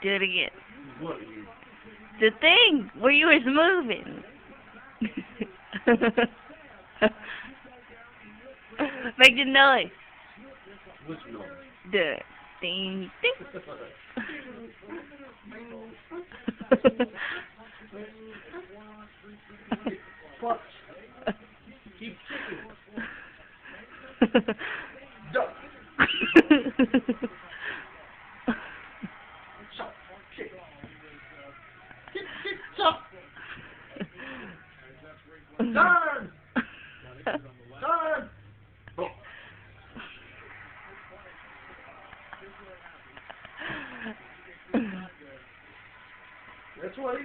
Do it again. What again? The thing where you was moving. Make the noise. Which noise? The ding ding. Punch. Keep kicking. Duck. Chop. Kick. Kick, kick, chop. Turn. Turn. Oh. That's what he